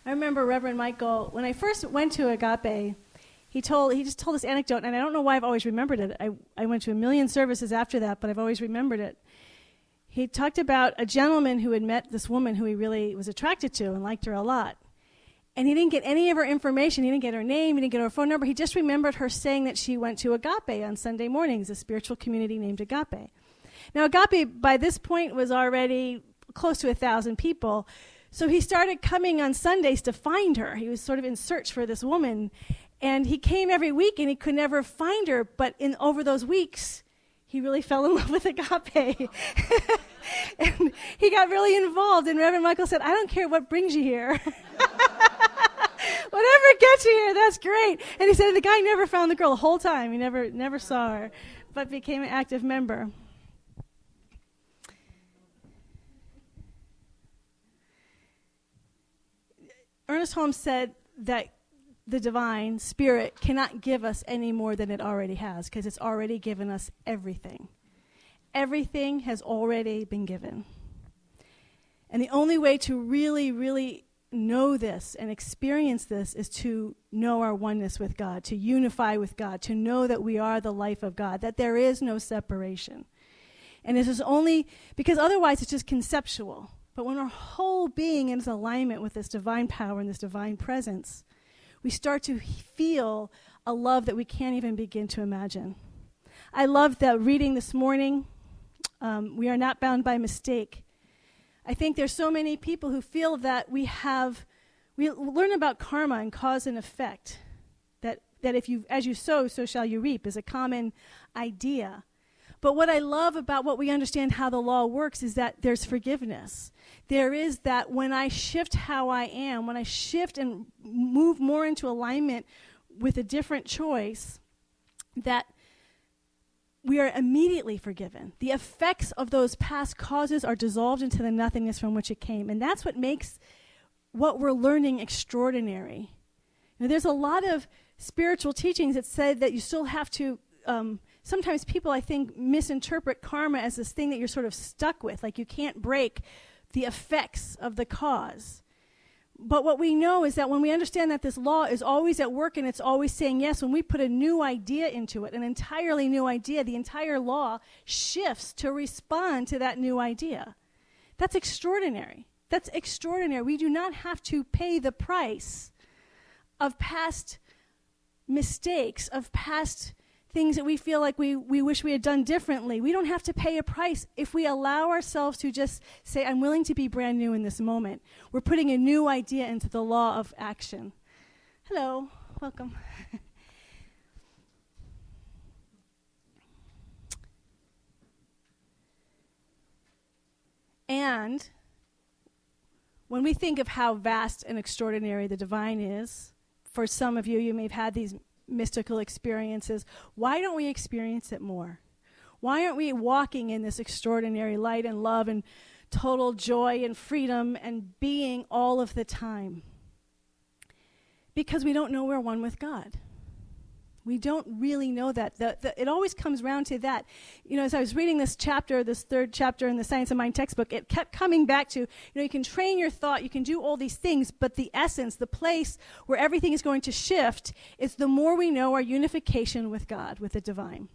I remember Reverend Michael, when I first went to Agape, he just told this anecdote, and I don't know why I've always remembered it. I went to a million services after that, but I've always remembered it. He talked about a gentleman who had met this woman who he really was attracted to and liked her a lot. And he didn't get any of her information. He didn't get her name. He didn't get her phone number. He just remembered her saying that she went to Agape on Sunday mornings, a spiritual community named Agape. Now, Agape, by this point, was already close to 1,000 people. So he started coming on Sundays to find her. He was sort of in search for this woman. And he came every week, and he could never find her. But over those weeks, he really fell in love with Agape. And he got really involved. And Reverend Michael said, I don't care what brings you here. Whatever gets you here, that's great. And he said the guy never found the girl the whole time. He never saw her, but became an active member. Ernest Holmes said that the divine spirit cannot give us any more than it already has, because it's already given us everything. Everything has already been given. And the only way to really, really know this and experience this is to know our oneness with God, to unify with God, to know that we are the life of God, that there is no separation. And this is only, because otherwise it's just conceptual. But when our whole being is in alignment with this divine power and this divine presence, we start to feel a love that we can't even begin to imagine. I love that reading this morning, we are not bound by mistake. I think there's so many people who feel that we learn about karma and cause and effect, that if you, as you sow, so shall you reap, is a common idea. But what I love about what we understand how the law works is that there's forgiveness. There is that when I shift how I am, when I shift and move more into alignment with a different choice, that we are immediately forgiven. The effects of those past causes are dissolved into the nothingness from which it came. And that's what makes what we're learning extraordinary. Now, there's a lot of spiritual teachings that said that you still have to, sometimes people, I think, misinterpret karma as this thing that you're sort of stuck with, like you can't break the effects of the cause. But what we know is that when we understand that this law is always at work and it's always saying yes, when we put a new idea into it, an entirely new idea, the entire law shifts to respond to that new idea. That's extraordinary. That's extraordinary. We do not have to pay the price of past mistakes, of past things that we feel like we wish we had done differently. We don't have to pay a price if we allow ourselves to just say, I'm willing to be brand new in this moment. We're putting a new idea into the law of action. Hello, welcome. And when we think of how vast and extraordinary the divine is, for some of you, you may have had these mystical experiences. Why don't we experience it more? Why aren't we walking in this extraordinary light and love and total joy and freedom and being all of the time? Because we don't know we're one with God. We don't really know that. It always comes around to that. You know, as I was reading this chapter, this third chapter in the Science of Mind textbook, it kept coming back to, you can train your thought, you can do all these things, but the essence, the place where everything is going to shift is the more we know our unification with God, with the divine.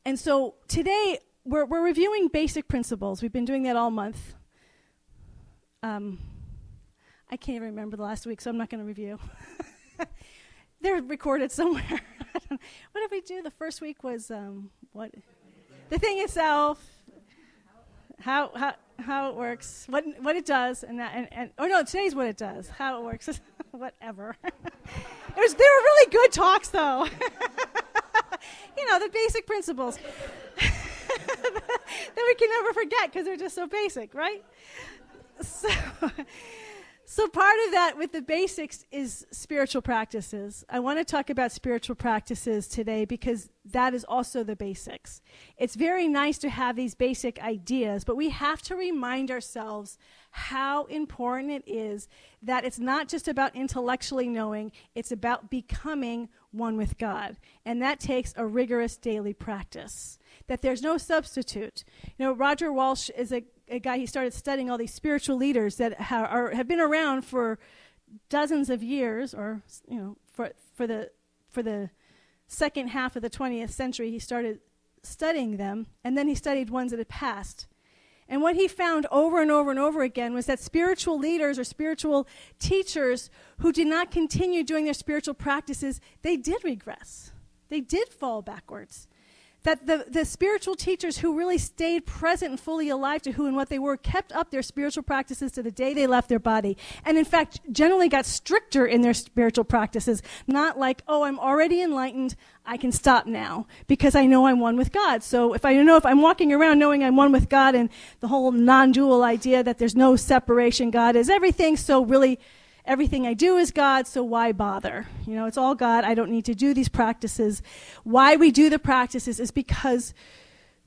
And so today, we're reviewing basic principles. We've been doing that all month. I can't even remember the last week, so I'm not going to review. They're recorded somewhere. What did we do? The first week was what? The thing itself, how it works, what it does, and today's what it does, how it works, whatever. They were really good talks, though. The basic principles that we can never forget because they're just so basic, right? So part of that with the basics is spiritual practices. I want to talk about spiritual practices today because that is also the basics. It's very nice to have these basic ideas, but we have to remind ourselves how important it is that it's not just about intellectually knowing, it's about becoming one with God. And that takes a rigorous daily practice, that there's no substitute. Roger Walsh is a a guy, he started studying all these spiritual leaders that have been around for dozens of years, or for the second half of the 20th century. He started studying them, and then he studied ones that had passed. And what he found over and over and over again was that spiritual leaders or spiritual teachers who did not continue doing their spiritual practices, they did regress. They did fall backwards. That the spiritual teachers who really stayed present and fully alive to who and what they were kept up their spiritual practices to the day they left their body. And in fact, generally got stricter in their spiritual practices. Not like, oh, I'm already enlightened, I can stop now because I know I'm one with God. So if I'm walking around knowing I'm one with God, and the whole non-dual idea that there's no separation, God is everything, so really everything I do is God, so why bother? It's all God. I don't need to do these practices. Why we do the practices is because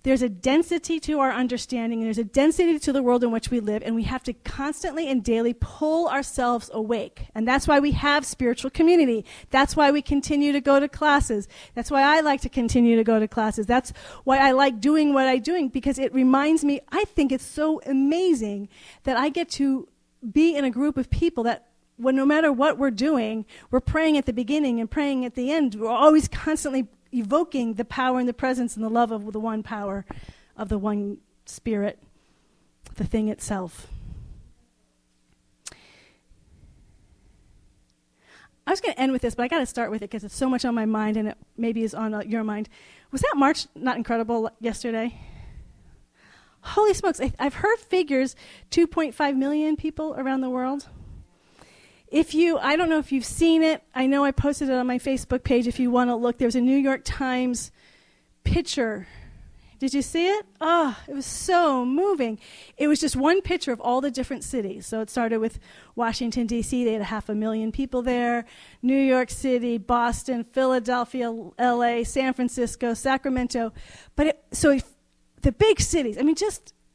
there's a density to our understanding, and there's a density to the world in which we live, and we have to constantly and daily pull ourselves awake. And that's why we have spiritual community. That's why we continue to go to classes. That's why I like to continue to go to classes. That's why I like doing what I'm doing, because it reminds me, I think it's so amazing that I get to be in a group of people that when no matter what we're doing, we're praying at the beginning and praying at the end. We're always constantly evoking the power and the presence and the love of the one power, of the one Spirit, the thing itself. I was going to end with this, but I got to start with it because it's so much on my mind, and it maybe is on your mind. Was that march not incredible yesterday? Holy smokes, I've heard figures, 2.5 million people around the world. I don't know if you've seen it. I know I posted it on my Facebook page if you want to look. There's a New York Times picture. Did you see it? Oh, it was so moving. It was just one picture of all the different cities. So it started with Washington, D.C. They had 500,000 people there. New York City, Boston, Philadelphia, L.A., San Francisco, Sacramento. The big cities,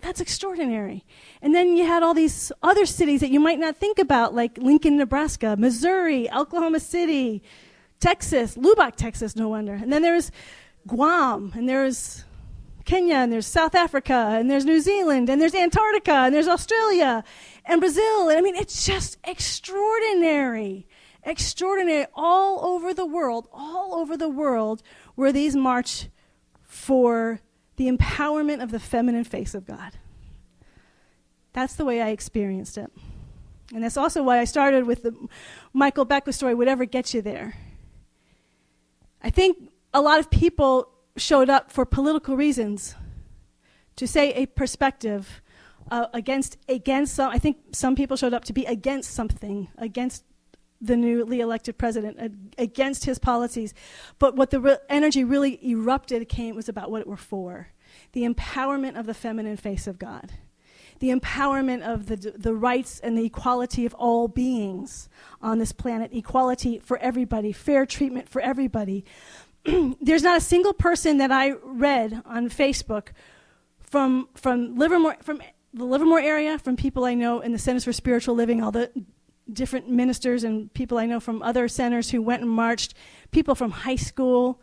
that's extraordinary. And then you had all these other cities that you might not think about, like Lincoln, Nebraska, Missouri, Oklahoma City, Texas, Lubbock, Texas, no wonder. And then there's Guam, and there's Kenya, and there's South Africa, and there's New Zealand, and there's Antarctica, and there's Australia, and Brazil. And it's just extraordinary. Extraordinary all over the world where these march for the empowerment of the feminine face of God. That's the way I experienced it. And that's also why I started with the Michael Beckwith story, whatever gets you there. I think a lot of people showed up for political reasons, to say a perspective against some. I think some people showed up to be against something, against the newly elected president, against his policies. But what the energy really erupted was about what it were for. The empowerment of the feminine face of God. The empowerment of the rights and the equality of all beings on this planet. Equality for everybody. Fair treatment for everybody. There's not a single person that I read on Facebook from Livermore, from the Livermore area, from people I know in the Centers for Spiritual Living, all the different ministers and people I know from other centers who went and marched, people from high school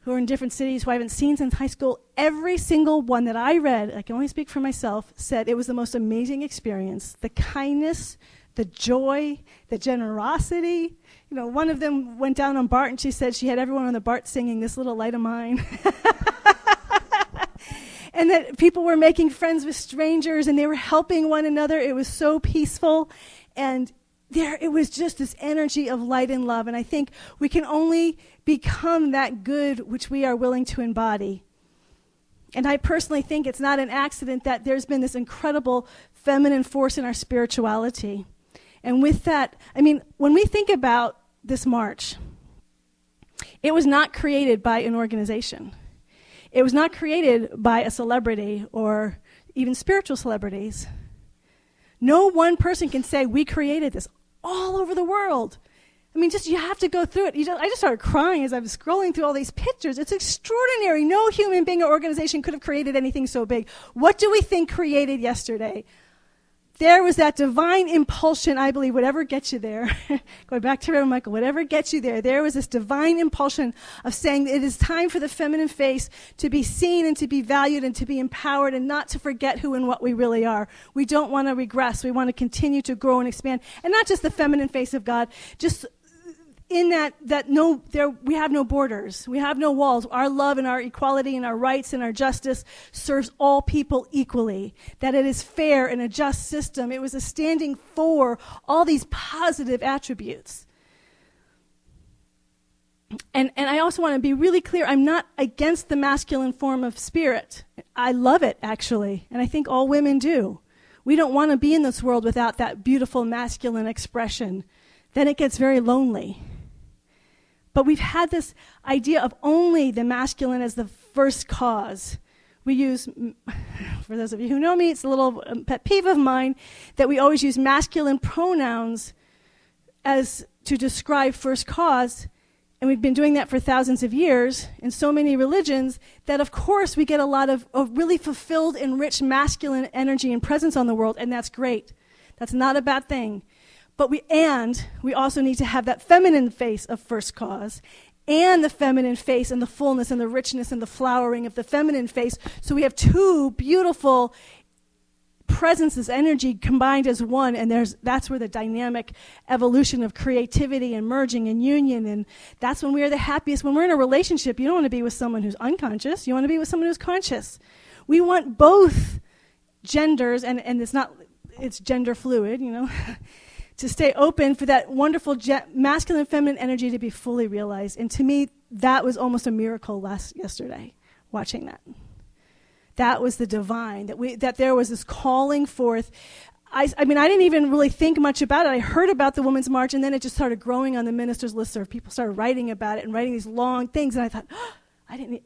who are in different cities who I haven't seen since high school. Every single one that I read, I can only speak for myself, said it was the most amazing experience. The kindness, the joy, the generosity. One of them went down on BART and she said she had everyone on the BART singing "This Little Light of Mine." And that people were making friends with strangers and they were helping one another. It was so peaceful. And it was just this energy of light and love. And I think we can only become that good which we are willing to embody. And I personally think it's not an accident that there's been this incredible feminine force in our spirituality. And with that, when we think about this march, it was not created by an organization. It was not created by a celebrity or even spiritual celebrities. No one person can say, we created this. All over the world. You have to go through it. I just started crying as I was scrolling through all these pictures. It's extraordinary. No human being or organization could have created anything so big. What do we think created yesterday? there was that divine impulsion, I believe, whatever gets you there, going back to Reverend Michael, whatever gets you there was this divine impulsion of saying that it is time for the feminine face to be seen and to be valued and to be empowered and not to forget who and what we really are. We don't want to regress. We want to continue to grow and expand. And not just the feminine face of God, just in we have no borders. We have no walls. Our love and our equality and our rights and our justice serves all people equally. That it is fair and a just system. It was a standing for all these positive attributes. And I also want to be really clear, I'm not against the masculine form of spirit. I love it, actually, and I think all women do. We don't want to be in this world without that beautiful masculine expression. Then it gets very lonely. But we've had this idea of only the masculine as the first cause. We use, for those of you who know me, it's a little pet peeve of mine, that we always use masculine pronouns as to describe first cause. And we've been doing that for thousands of years in so many religions that, of course, we get a lot of really fulfilled and rich masculine energy and presence on the world, and that's great. That's not a bad thing. But we also need to have that feminine face of first cause and the feminine face and the fullness and the richness and the flowering of the feminine face. So we have two beautiful presences, energy combined as one, and that's where the dynamic evolution of creativity and merging and union, and that's when we are the happiest. When we're in a relationship, you don't want to be with someone who's unconscious. You want to be with someone who's conscious. We want both genders, and it's gender fluid, to stay open for that wonderful masculine and feminine energy to be fully realized. And to me, that was almost a miracle yesterday, watching that. That was the divine, that there was this calling forth. I didn't even really think much about it. I heard about the Women's March, and then it just started growing on the ministers' listserv. People started writing about it and writing these long things, and I thought, you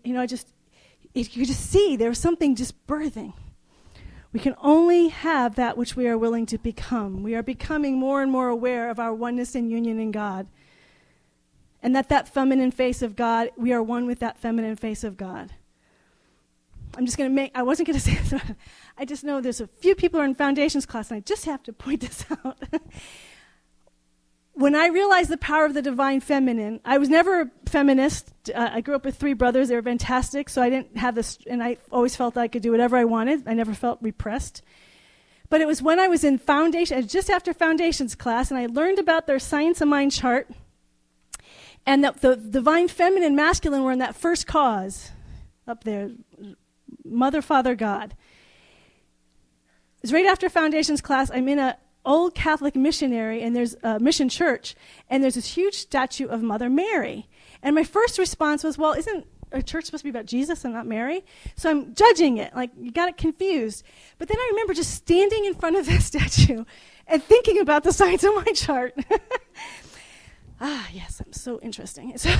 could just see there was something just birthing. We can only have that which we are willing to become. We are becoming more and more aware of our oneness and union in God. And that feminine face of God, we are one with that feminine face of God. I wasn't going to say this. I just know there's a few people who are in foundations class, and I just have to point this out. When I realized the power of the divine feminine, I was never a feminist. I grew up with 3 brothers. They were fantastic, so I didn't have this, and I always felt I could do whatever I wanted. I never felt repressed. But it was when I was in just after foundations class, and I learned about their science of mind chart, and that the divine feminine, masculine were in that first cause up there, Mother, Father, God. It was right after foundations class. I'm in a old Catholic missionary, and there's a mission church, and there's this huge statue of Mother Mary. And my first response was, well, isn't a church supposed to be about Jesus and not Mary? So I'm judging it, like you got it confused. But then I remember just standing in front of that statue and thinking about the science of my chart. Yes, I'm so interesting. So,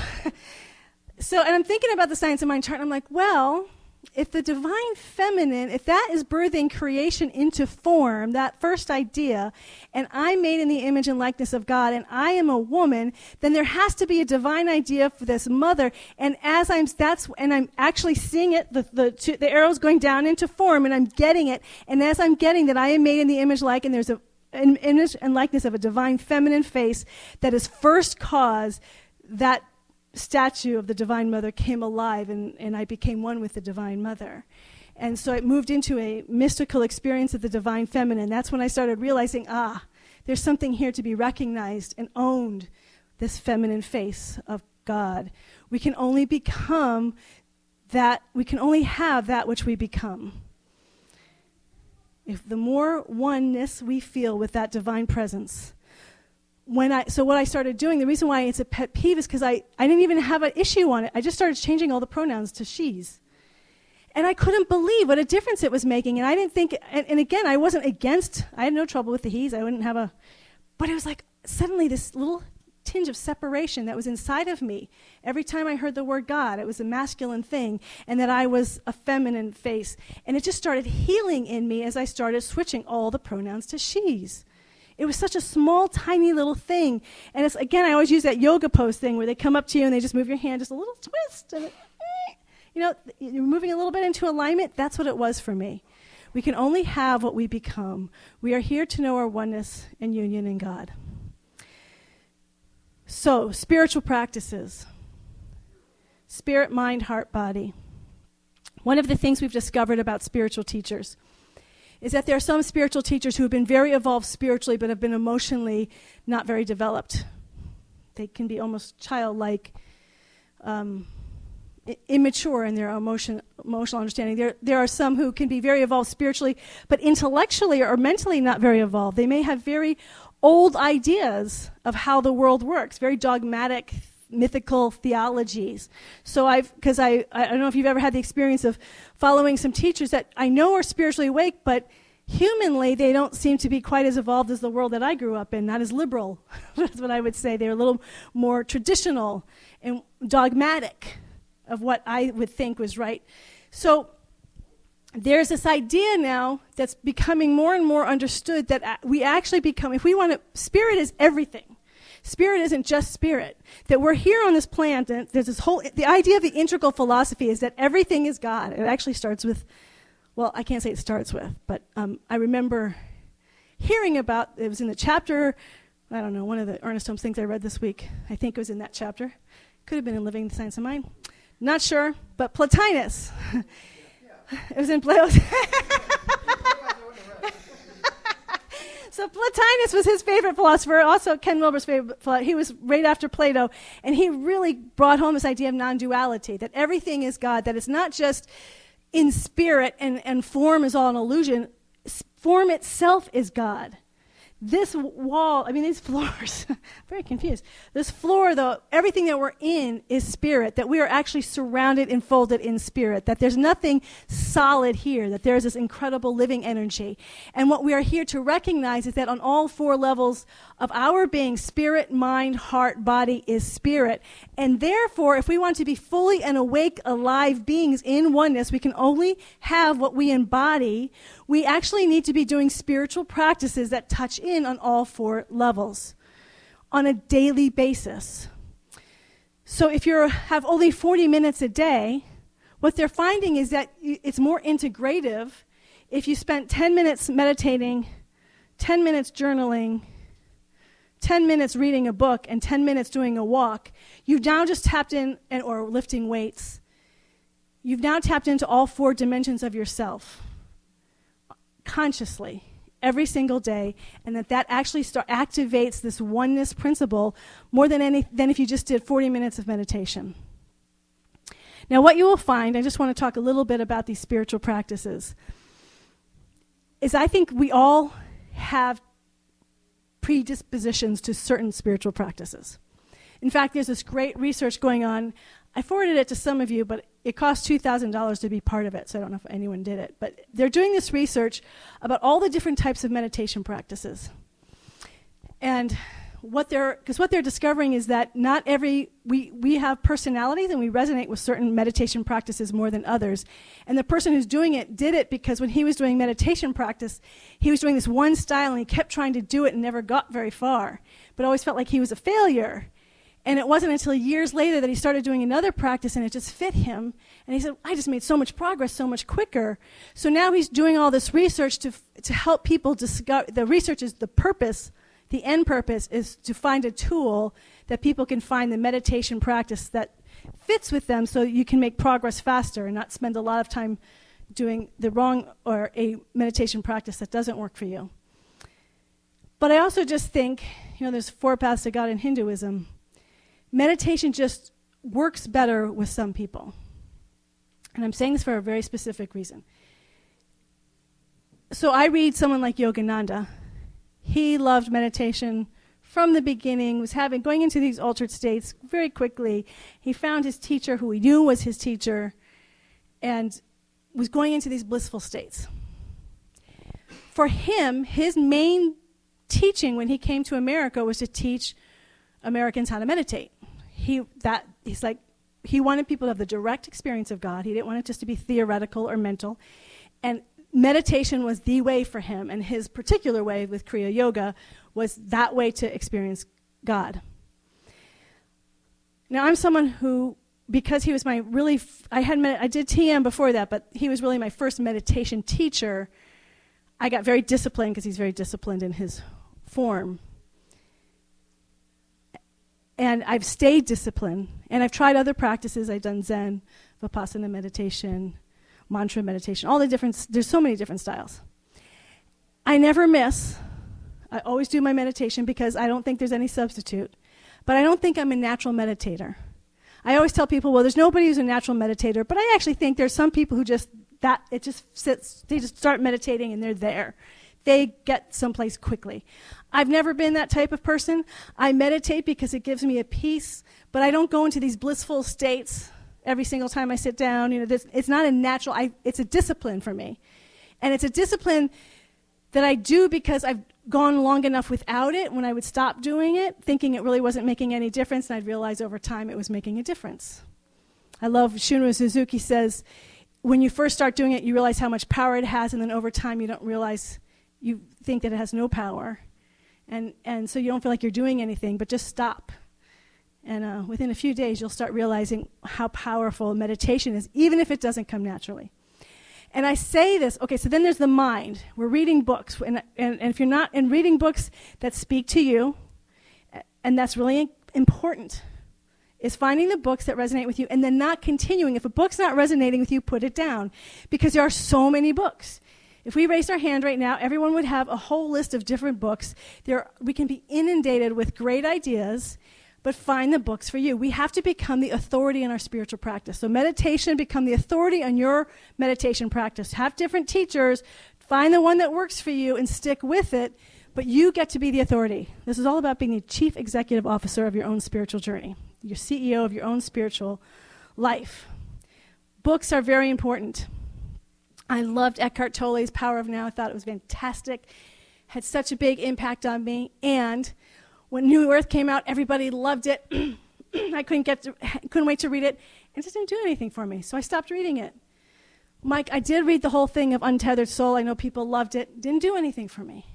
and I'm thinking about the science of my chart, and I'm like, well, if the divine feminine, if that is birthing creation into form, that first idea, and I'm made in the image and likeness of God, and I am a woman, then there has to be a divine idea for this mother. And I'm actually seeing it, the arrows going down into form, and I'm getting it. And as I'm getting that, I am made in the image like, and there's an image and likeness of a divine feminine face that is first cause that statue of the Divine Mother came alive, and I became one with the Divine Mother. And so it moved into a mystical experience of the Divine Feminine. That's when I started realizing, there's something here to be recognized and owned, this feminine face of God. We can only become that, we can only have that which we become. If the more oneness we feel with that divine presence, so what I started doing, the reason why it's a pet peeve is because I didn't even have an issue on it. I just started changing all the pronouns to she's. And I couldn't believe what a difference it was making. And I didn't think, and again, I wasn't against, I had no trouble with the he's. I wouldn't have but it was like suddenly this little tinge of separation that was inside of me. Every time I heard the word God, it was a masculine thing, and that I was a feminine face. And it just started healing in me as I started switching all the pronouns to she's. It was such a small, tiny little thing. And it's, again, I always use that yoga pose thing where they come up to you and they just move your hand, just a little twist. And you're moving a little bit into alignment. That's what it was for me. We can only have what we become. We are here to know our oneness and union in God. So, spiritual practices. Spirit, mind, heart, body. One of the things we've discovered about spiritual teachers is that there are some spiritual teachers who have been very evolved spiritually but have been emotionally not very developed. They can be almost childlike, immature in their emotional understanding. There are some who can be very evolved spiritually, but intellectually or mentally not very evolved. They may have very old ideas of how the world works, very dogmatic, mythical theologies. So I don't know if you've ever had the experience of following some teachers that I know are spiritually awake, but humanly they don't seem to be quite as evolved as the world that I grew up in, not as liberal. That's what I would say. They're a little more traditional and dogmatic of what I would think was right. So there's this idea now that's becoming more and more understood that we actually become, if we want to, spirit is everything. Spirit isn't just spirit. That we're here on this planet, and there's this whole, the idea of the integral philosophy is that everything is God. It actually starts with, well, I can't say it starts with, but I remember hearing about, it was in the chapter, I don't know, one of the Ernest Holmes things I read this week. I think it was in that chapter. Could have been in Living the Science of Mind. Not sure, but Plotinus. It was in Plato's. So Plotinus was his favorite philosopher, also Ken Wilber's favorite philosopher. He was right after Plato, and he really brought home this idea of non-duality, that everything is God, that it's not just in spirit and form is all an illusion. Form itself is God. This wall, I mean, these floors, I'm very confused. This floor, though, everything that we're in is spirit, that we are actually surrounded and folded in spirit, that there's nothing solid here, that there's this incredible living energy. And what we are here to recognize is that on all four levels of our being, spirit, mind, heart, body is spirit. And therefore, if we want to be fully and awake, alive beings in oneness, we can only have what we embody. We actually need to be doing spiritual practices that touch in on all four levels on a daily basis. So if you have only 40 minutes a day, what they're finding is that it's more integrative if you spent 10 minutes meditating, 10 minutes journaling, 10 minutes reading a book, and 10 minutes doing a walk. You've now just tapped in, or lifting weights. You've now tapped into all four dimensions of yourself consciously every single day, and that actually activates this oneness principle more than if you just did 40 minutes of meditation. Now, what you will find, I just want to talk a little bit about these spiritual practices, is I think we all have predispositions to certain spiritual practices. In fact, there's this great research going on. I forwarded it to some of you, but it cost $2,000 to be part of it, so I don't know if anyone did it. But they're doing this research about all the different types of meditation practices. And what they're discovering is that not we have personalities and we resonate with certain meditation practices more than others. And the person who's doing it did it because when he was doing meditation practice, he was doing this one style and he kept trying to do it and never got very far, but always felt like he was a failure. And it wasn't until years later that he started doing another practice and it just fit him. And he said, I just made so much progress so much quicker. So now he's doing all this research to help people discover. The research is the purpose. The end purpose is to find a tool that people can find the meditation practice that fits with them so you can make progress faster and not spend a lot of time doing the wrong or a meditation practice that doesn't work for you. But I also just think, there's 4 paths to God in Hinduism. Meditation just works better with some people. And I'm saying this for a very specific reason. So I read someone like Yogananda. He loved meditation from the beginning, was going into these altered states very quickly. He found his teacher, who he knew was his teacher, and was going into these blissful states. For him, his main teaching when he came to America was to teach Americans how to meditate. He wanted people to have the direct experience of God. He didn't want it just to be theoretical or mental. And meditation was the way for him, and his particular way with Kriya Yoga was that way to experience God. Now, I'm someone who because he was my really, I did TM before that, but he was really my first meditation teacher. I got very disciplined because he's very disciplined in his form. And I've stayed disciplined, and I've tried other practices. I've done Zen, Vipassana meditation, mantra meditation, all the different, there's so many different styles. I never miss. I always do my meditation because I don't think there's any substitute. But I don't think I'm a natural meditator. I always tell people, well, there's nobody who's a natural meditator, but I actually think there's some people who they just start meditating and they're there. They get someplace quickly. I've never been that type of person. I meditate because it gives me a peace, but I don't go into these blissful states every single time I sit down. It's not a natural, it's a discipline for me. And it's a discipline that I do because I've gone long enough without it when I would stop doing it, thinking it really wasn't making any difference, and I'd realize over time it was making a difference. I love Shunryu Suzuki says, when you first start doing it, you realize how much power it has, and then over time you don't realize, you think that it has no power. And so you don't feel like you're doing anything, but just stop. And within a few days, you'll start realizing how powerful meditation is, even if it doesn't come naturally. And I say this, okay, so then there's the mind. We're reading books, and if you're not in reading books that speak to you, and that's really important, is finding the books that resonate with you and then not continuing. If a book's not resonating with you, put it down, because there are so many books. If we raised our hand right now, everyone would have a whole list of different books. We can be inundated with great ideas, but find the books for you. We have to become the authority in our spiritual practice. So meditation, become the authority on your meditation practice. Have different teachers, find the one that works for you and stick with it, but you get to be the authority. This is all about being the chief executive officer of your own spiritual journey, your CEO of your own spiritual life. Books are very important. I loved Eckhart Tolle's Power of Now. I thought it was fantastic. Had such a big impact on me. And when New Earth came out, everybody loved it. I couldn't wait to read it. It just didn't do anything for me, so I stopped reading it. Mike, I did read the whole thing of Untethered Soul. I know people loved it. Didn't do anything for me.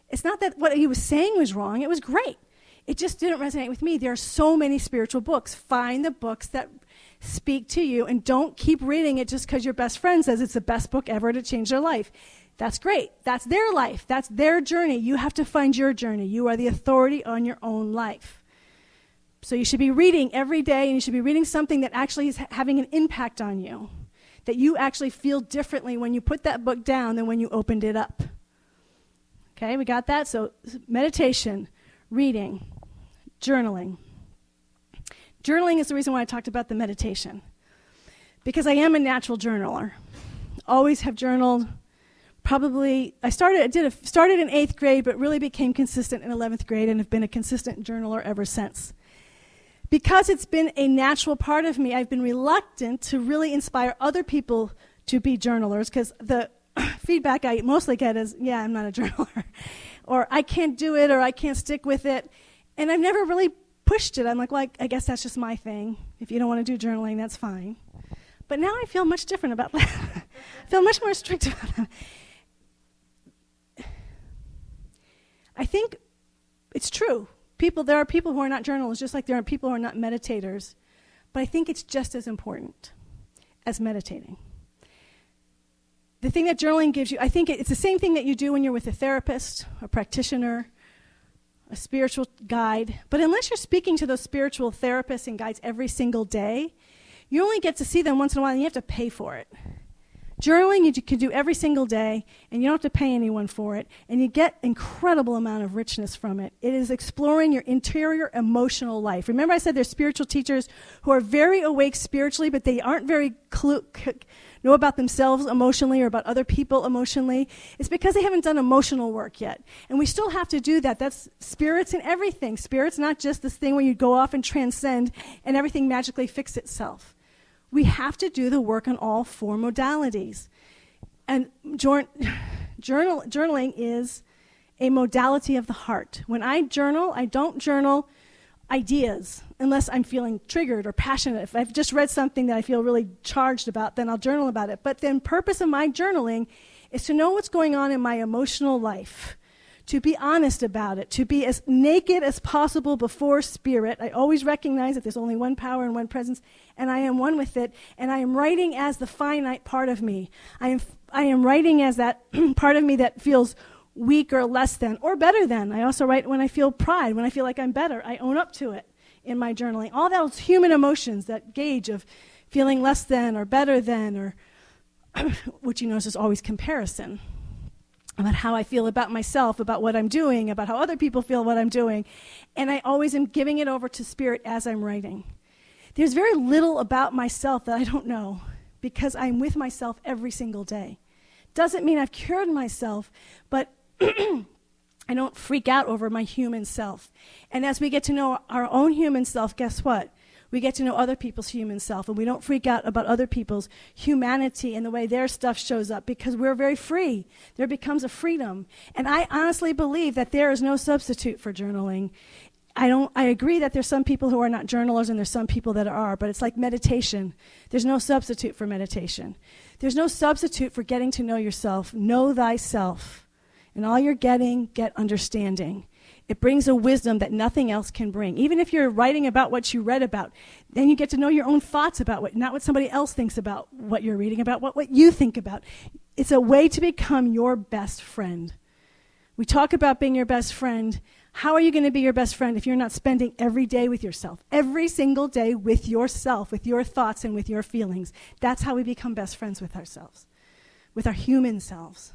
It's not that what he was saying was wrong. It was great. It just didn't resonate with me. There are so many spiritual books. Find the books that speak to you, and don't keep reading it just because your best friend says it's the best book ever to change their life. That's great. That's their life. That's their journey. You have to find your journey. You are the authority on your own life. So you should be reading every day, and you should be reading something that actually is having an impact on you, that you actually feel differently when you put that book down than when you opened it up. Okay, we got that? So meditation, reading, journaling. Journaling is the reason why I talked about the meditation, because I am a natural journaler. Always have journaled. Probably, I started in 8th grade, but really became consistent in 11th grade and have been a consistent journaler ever since. Because it's been a natural part of me, I've been reluctant to really inspire other people to be journalers, because the feedback I mostly get is, yeah, I'm not a journaler, or I can't do it, or I can't stick with it. And I've never really pushed it. I'm like, well, I guess that's just my thing. If you don't want to do journaling, that's fine. But now I feel much different about that. I feel much more strict about that. I think it's true. There are people who are not journalists, just like there are people who are not meditators. But I think it's just as important as meditating. The thing that journaling gives you, I think it's the same thing that you do when you're with a therapist, a practitioner, a spiritual guide. But unless you're speaking to those spiritual therapists and guides every single day, you only get to see them once in a while, and you have to pay for it. Journaling you can do every single day, and you don't have to pay anyone for it, and you get incredible amount of richness from it. It is exploring your interior emotional life. Remember I said there's spiritual teachers who are very awake spiritually, but they aren't very know about themselves emotionally or about other people emotionally. It's because they haven't done emotional work yet. And we still have to do that. That's spirits in everything. Spirits not just this thing where you go off and transcend and everything magically fix itself. We have to do the work on all 4 modalities. And journaling is a modality of the heart. When I journal, I don't journal ideas unless I'm feeling triggered or passionate. If I've just read something that I feel really charged about, then I'll journal about it. But the purpose of my journaling is to know what's going on in my emotional life, to be honest about it, to be as naked as possible before Spirit. I always recognize that there's only one power and one presence, and I am one with it, and I am writing as the finite part of me. I am writing as that part of me that feels weak or less than or better than. I also write when I feel pride, when I feel like I'm better. I own up to it in my journaling. All those human emotions, that gauge of feeling less than or better than, or which you notice is always comparison about how I feel about myself, about what I'm doing, about how other people feel what I'm doing. And I always am giving it over to Spirit as I'm writing. There's very little about myself that I don't know because I'm with myself every single day. Doesn't mean I've cured myself, but I don't freak out over my human self. And as we get to know our own human self, guess what? We get to know other people's human self, and we don't freak out about other people's humanity and the way their stuff shows up because we're very free. There becomes a freedom. And I honestly believe that there is no substitute for journaling. I agree that there's some people who are not journalers and there's some people that are, but it's like meditation. There's no substitute for meditation. There's no substitute for getting to know yourself. Know thyself. And all you're getting, get understanding. It brings a wisdom that nothing else can bring. Even if you're writing about what you read about, then you get to know your own thoughts about not what somebody else thinks about what you're reading about, what you think about. It's a way to become your best friend. We talk about being your best friend. How are you going to be your best friend if you're not spending every day with yourself? Every single day with yourself, with your thoughts and with your feelings. That's how we become best friends with ourselves, with our human selves.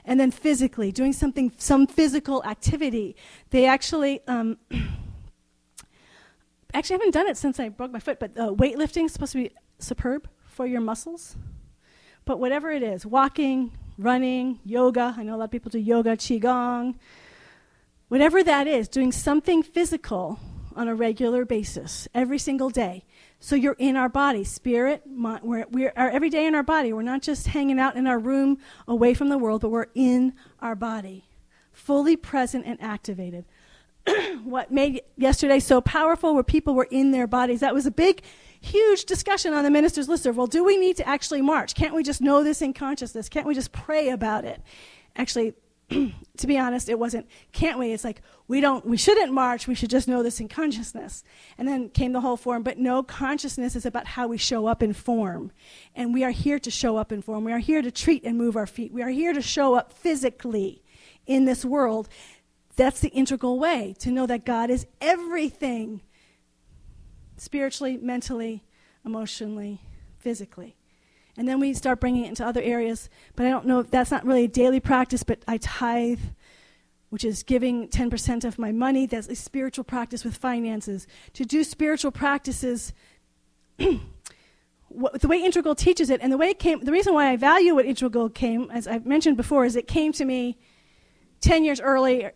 And then physically, doing some physical activity. They actually I haven't done it since I broke my foot, but weightlifting is supposed to be superb for your muscles. But whatever it is, walking, running, yoga, I know a lot of people do yoga, qigong, whatever that is, doing something physical on a regular basis, every single day. So you're in our body, spirit, we are every day in our body. We're not just hanging out in our room away from the world, but we're in our body, fully present and activated. What made yesterday so powerful were people were in their bodies. That was a big, huge discussion on the minister's listserv. Well, do we need to actually march? Can't we just know this in consciousness? Can't we just pray about it? Actually, to be honest, it wasn't, can't we? It's like, we shouldn't march, we should just know this in consciousness. And then came the whole form, but no, consciousness is about how we show up in form. And we are here to show up in form. We are here to treat and move our feet. We are here to show up physically in this world. That's the integral way, to know that God is everything, spiritually, mentally, emotionally, physically. And then we start bringing it into other areas. But I don't know if that's not really a daily practice, but I tithe, which is giving 10% of my money. That's a spiritual practice with finances. To do spiritual practices, the way Integral teaches it, and the reason why I value what Integral came, as I've mentioned before, is it came to me 10 years earlier,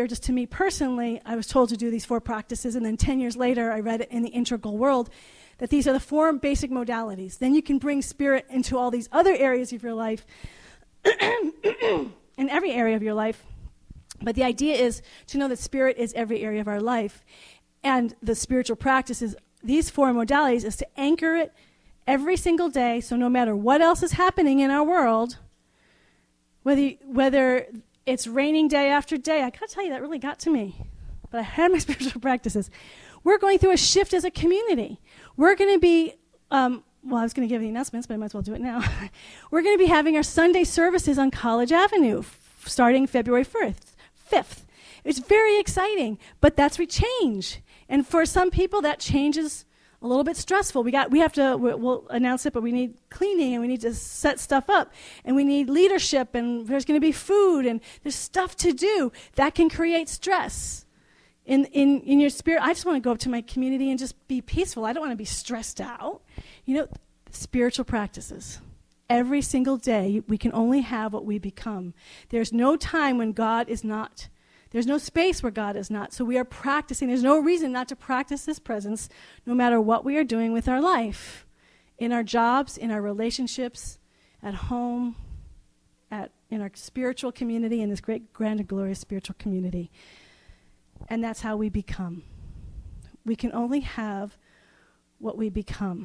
just to me personally. I was told to do these 4 practices, and then 10 years later, I read it in the Integral world, that these are the 4 basic modalities. Then you can bring spirit into all these other areas of your life, in every area of your life. But the idea is to know that spirit is every area of our life. And the spiritual practices, these 4 modalities, is to anchor it every single day, so no matter what else is happening in our world, whether it's raining day after day, I gotta tell you, that really got to me. But I had my spiritual practices. We're going through a shift as a community. We're going to be, I was going to give the announcements, but I might as well do it now. We're going to be having our Sunday services on College Avenue starting February 5th. It's very exciting, but that's change. And for some people, that change is a little bit stressful. We'll announce it, but we need cleaning, and we need to set stuff up, and we need leadership, and there's going to be food, and there's stuff to do. That can create stress. In your spirit, I just want to go up to my community and just be peaceful. I don't want to be stressed out. Spiritual practices. Every single day, we can only have what we become. There's no time when God is not. There's no space where God is not. So we are practicing. There's no reason not to practice this presence no matter what we are doing with our life. In our jobs, in our relationships, at home, in our spiritual community, in this great, grand, and glorious spiritual community. And that's how we become. We can only have what we become.